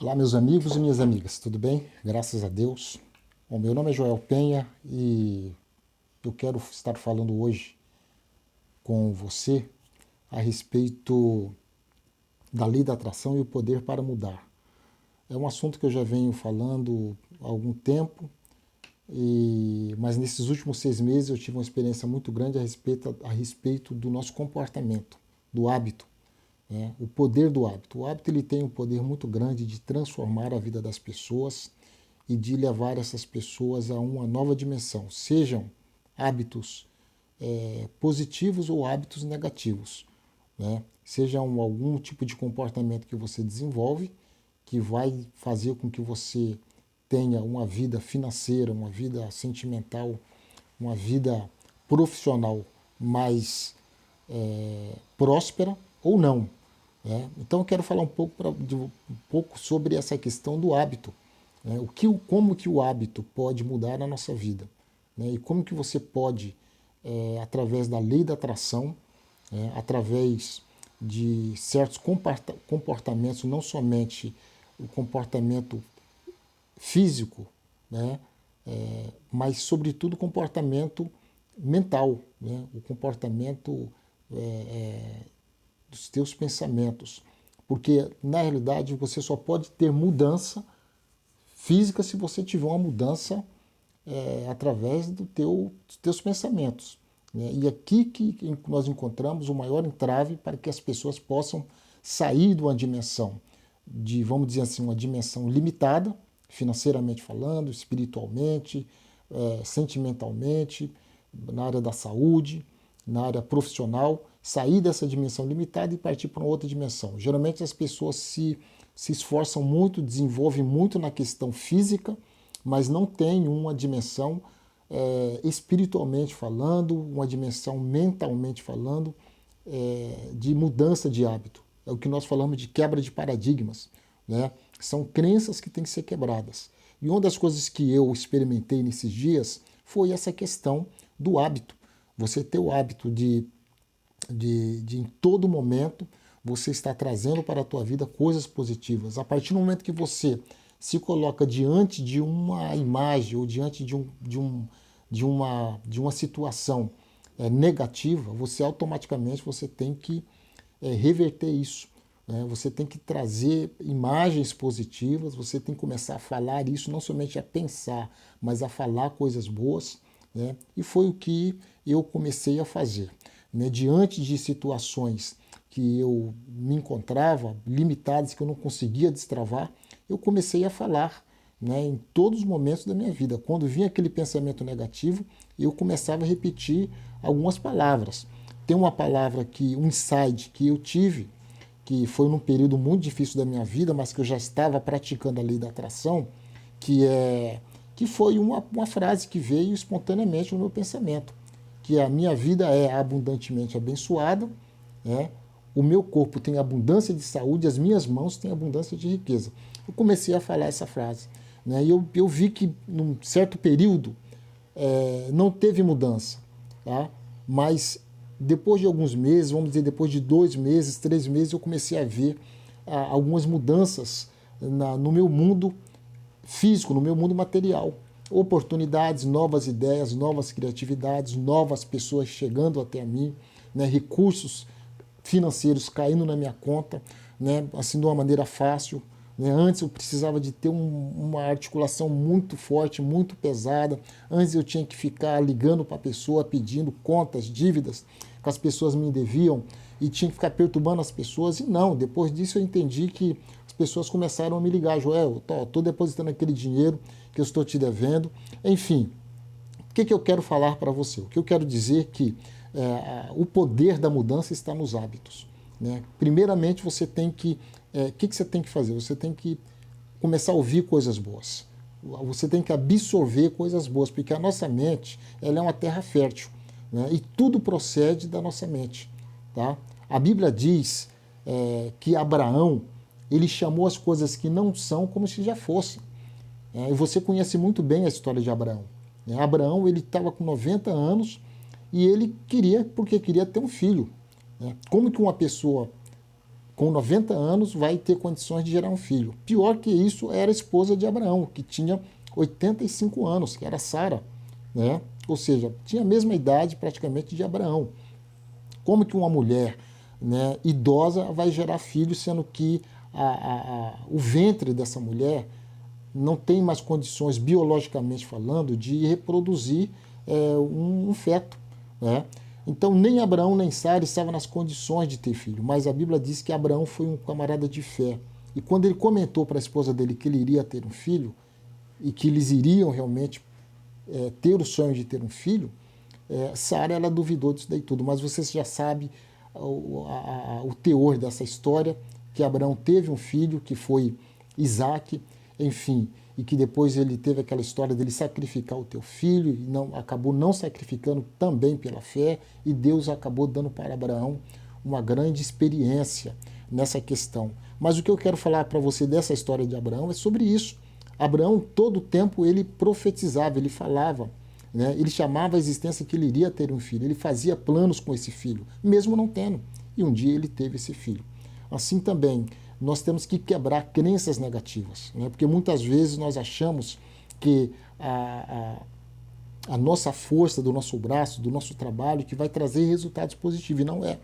Olá, meus amigos e minhas amigas, tudo bem? Graças a Deus. Bom, meu nome é Joel Penha e eu quero estar falando hoje com você a respeito da lei da atração e o poder para mudar. É um assunto que eu já venho falando há algum tempo, mas nesses últimos 6 meses eu tive uma experiência muito grande a respeito do nosso comportamento, do hábito. O poder do hábito. O hábito ele tem um poder muito grande de transformar a vida das pessoas e de levar essas pessoas a uma nova dimensão, sejam hábitos positivos ou hábitos negativos, né? Sejam algum tipo de comportamento que você desenvolve que vai fazer com que você tenha uma vida financeira, uma vida sentimental, uma vida profissional mais próspera ou não. Então eu quero falar um pouco sobre essa questão do hábito, né? Como que o hábito pode mudar a nossa vida, né? E como que você pode, através da lei da atração, através de certos comportamentos, não somente o comportamento físico, né? Mas sobretudo o comportamento mental, né? O comportamento dos teus pensamentos, porque na realidade você só pode ter mudança física se você tiver uma mudança através dos teus pensamentos, né? E aqui que nós encontramos o maior entrave para que as pessoas possam sair de uma dimensão vamos dizer assim, uma dimensão limitada, financeiramente falando, espiritualmente, sentimentalmente, na área da saúde, na área profissional, sair dessa dimensão limitada e partir para uma outra dimensão. Geralmente as pessoas se esforçam muito, desenvolvem muito na questão física, mas não tem uma dimensão espiritualmente falando, uma dimensão mentalmente falando, de mudança de hábito. É o que nós falamos de quebra de paradigmas, né? São crenças que têm que ser quebradas. E uma das coisas que eu experimentei nesses dias foi essa questão do hábito. Você ter o hábito de em todo momento você está trazendo para a tua vida coisas positivas. A partir do momento que você se coloca diante de uma imagem ou diante de uma situação negativa, você automaticamente você tem que reverter isso, né? Você tem que trazer imagens positivas, você tem que começar a falar isso, não somente a pensar, mas a falar coisas boas, né? E foi o que eu comecei a fazer, né? Diante de situações que eu me encontrava limitadas, que eu não conseguia destravar, eu comecei a falar, né, em todos os momentos da minha vida. Quando vinha aquele pensamento negativo, eu começava a repetir algumas palavras. Tem uma palavra um insight que eu tive, que foi num período muito difícil da minha vida, mas que eu já estava praticando a lei da atração, que foi uma frase que veio espontaneamente no meu pensamento, que a minha vida é abundantemente abençoada, né? O meu corpo tem abundância de saúde, as minhas mãos têm abundância de riqueza. Eu comecei a falar essa frase, né? E eu vi que num certo período não teve mudança, tá? Mas depois de alguns meses, vamos dizer, depois de 2 meses, 3 meses, eu comecei a ver algumas mudanças no meu mundo físico, no meu mundo material. Oportunidades, novas ideias, novas criatividades, novas pessoas chegando até mim, né? Recursos financeiros caindo na minha conta, né? Assim, de uma maneira fácil. Né? Antes eu precisava de ter uma articulação muito forte, muito pesada. Antes eu tinha que ficar ligando para a pessoa, pedindo contas, dívidas que as pessoas me deviam e tinha que ficar perturbando as pessoas. E não, depois disso eu entendi que as pessoas começaram a me ligar. Joel, estou depositando aquele dinheiro que eu estou te devendo. Enfim, o que eu quero falar para você? O que eu quero dizer é que o poder da mudança está nos hábitos, né? Primeiramente, você tem que... O que você tem que fazer? Você tem que começar a ouvir coisas boas. Você tem que absorver coisas boas, porque a nossa mente ela é uma terra fértil, né? E tudo procede da nossa mente. Tá? A Bíblia diz que Abraão ele chamou as coisas que não são como se já fossem. E você conhece muito bem a história de Abraão. Abraão ele estava com 90 anos e ele queria ter um filho. Como que uma pessoa com 90 anos, vai ter condições de gerar um filho. Pior que isso era a esposa de Abraão, que tinha 85 anos, que era Sara, né? Ou seja, tinha a mesma idade praticamente de Abraão. Como que uma mulher, né, idosa vai gerar filho, sendo que o ventre dessa mulher não tem mais condições, biologicamente falando, de reproduzir um feto, né? Então, nem Abraão nem Sara estavam nas condições de ter filho, mas a Bíblia diz que Abraão foi um camarada de fé. E quando ele comentou para a esposa dele que ele iria ter um filho, e que eles iriam realmente ter o sonho de ter um filho, Sara, ela duvidou disso daí tudo. Mas você já sabe o teor dessa história, que Abraão teve um filho, que foi Isaque, enfim, e que depois ele teve aquela história dele sacrificar o teu filho, e acabou não sacrificando também pela fé, e Deus acabou dando para Abraão uma grande experiência nessa questão. Mas o que eu quero falar para você dessa história de Abraão é sobre isso. Abraão, todo o tempo, ele profetizava, ele falava, né? Ele chamava a existência que ele iria ter um filho, ele fazia planos com esse filho, mesmo não tendo, e um dia ele teve esse filho. Assim também, nós temos que quebrar crenças negativas, né? Porque muitas vezes nós achamos que a nossa força do nosso braço, do nosso trabalho, que vai trazer resultados positivos, e não é.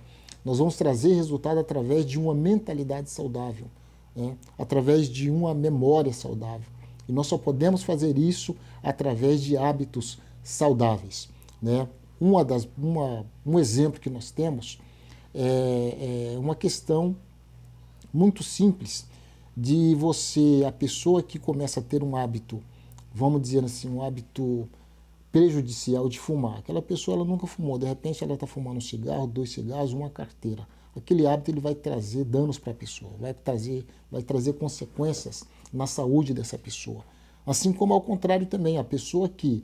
Nós vamos trazer resultado através de uma mentalidade saudável, né? Através de uma memória saudável. E nós só podemos fazer isso através de hábitos saudáveis, né? Um exemplo que nós temos é uma questão muito simples de a pessoa que começa a ter um hábito, vamos dizer assim, um hábito prejudicial de fumar. Aquela pessoa, ela nunca fumou, de repente ela está fumando um cigarro, 2 cigarros, uma carteira. Aquele hábito ele vai trazer danos para a pessoa, vai trazer consequências na saúde dessa pessoa. Assim como ao contrário também, a pessoa que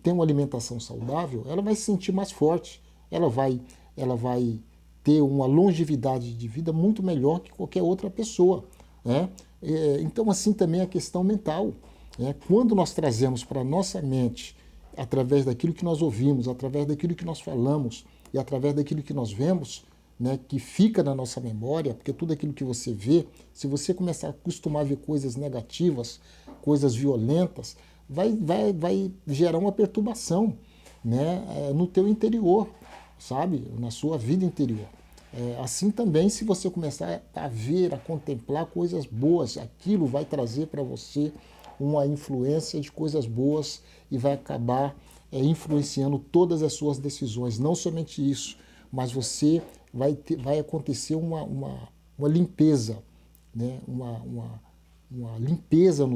tem uma alimentação saudável, ela vai se sentir mais forte, ela vai ter uma longevidade de vida muito melhor que qualquer outra pessoa, né? Então, assim também a questão mental, né? Quando nós trazemos para a nossa mente, através daquilo que nós ouvimos, através daquilo que nós falamos e através daquilo que nós vemos, né, que fica na nossa memória, porque tudo aquilo que você vê, se você começar a acostumar a ver coisas negativas, coisas violentas, vai gerar uma perturbação, né, no teu interior, sabe, na sua vida interior. Assim também, se você começar a ver, a contemplar coisas boas, aquilo vai trazer para você uma influência de coisas boas e vai acabar influenciando todas as suas decisões. Não somente isso, mas você vai acontecer uma limpeza, né? uma limpeza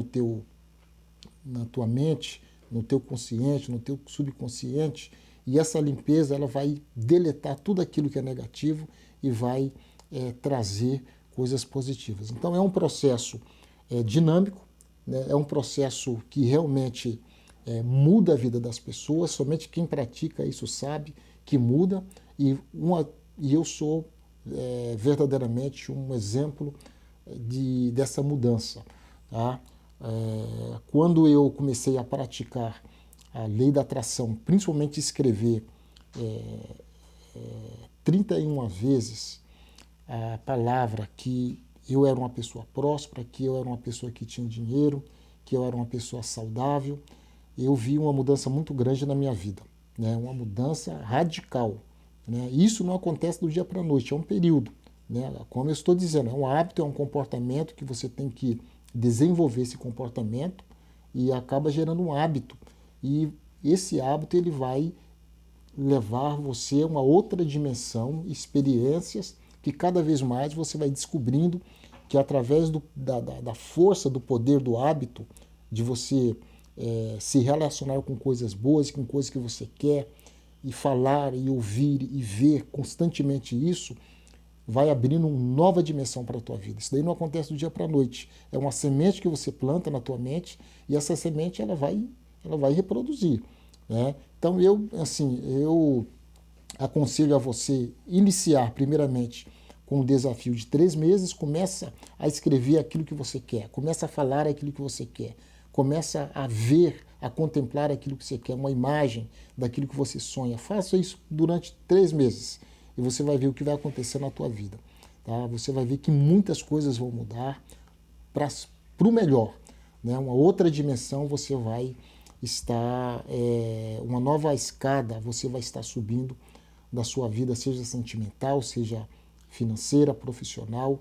na tua mente, no teu consciente, no teu subconsciente, e essa limpeza ela vai deletar tudo aquilo que é negativo e vai trazer coisas positivas. Então é um processo dinâmico, né? É um processo que realmente muda a vida das pessoas, somente quem pratica isso sabe que muda, e eu sou verdadeiramente um exemplo dessa mudança. Tá? Quando eu comecei a praticar a lei da atração, principalmente escrever 31 vezes a palavra que eu era uma pessoa próspera, que eu era uma pessoa que tinha dinheiro, que eu era uma pessoa saudável, eu vi uma mudança muito grande na minha vida, né? Uma mudança radical. Né? Isso não acontece do dia para a noite, é um período. Né? Como eu estou dizendo, é um hábito, é um comportamento que você tem que desenvolver esse comportamento e acaba gerando um hábito. E esse hábito ele vai levar você a uma outra dimensão, experiências que cada vez mais você vai descobrindo que através da força, do poder do hábito, de você se relacionar com coisas boas, com coisas que você quer, e falar, e ouvir, e ver constantemente isso, vai abrindo uma nova dimensão para a tua vida. Isso daí não acontece do dia para a noite. É uma semente que você planta na tua mente, e essa semente ela vai reproduzir. Né? Então eu aconselho a você iniciar primeiramente com um desafio de 3 meses, começa a escrever aquilo que você quer, começa a falar aquilo que você quer, começa a ver, a contemplar aquilo que você quer, uma imagem daquilo que você sonha. Faça isso durante 3 meses e você vai ver o que vai acontecer na tua vida. tá? Você vai ver que muitas coisas vão mudar para o melhor, né? Uma outra dimensão você vai estar, uma nova escada você vai estar subindo da sua vida, seja sentimental, seja financeira, profissional,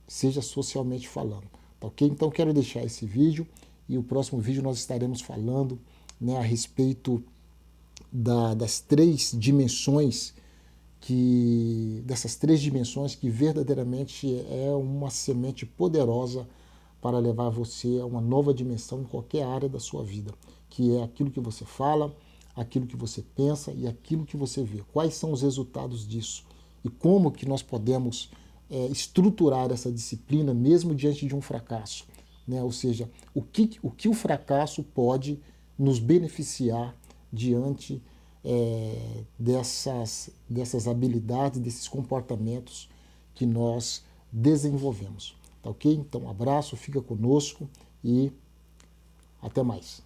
seja socialmente falando, tá ok? Então quero deixar esse vídeo e o próximo vídeo nós estaremos falando, né, a respeito das três dimensões dessas três dimensões que verdadeiramente é uma semente poderosa para levar você a uma nova dimensão em qualquer área da sua vida, que é aquilo que você fala, aquilo que você pensa e aquilo que você vê. Quais são os resultados disso? E como que nós podemos estruturar essa disciplina mesmo diante de um fracasso, né? Ou seja, o que o fracasso pode nos beneficiar diante dessas habilidades, desses comportamentos que nós desenvolvemos. Tá ok? Então, um abraço, fica conosco e até mais.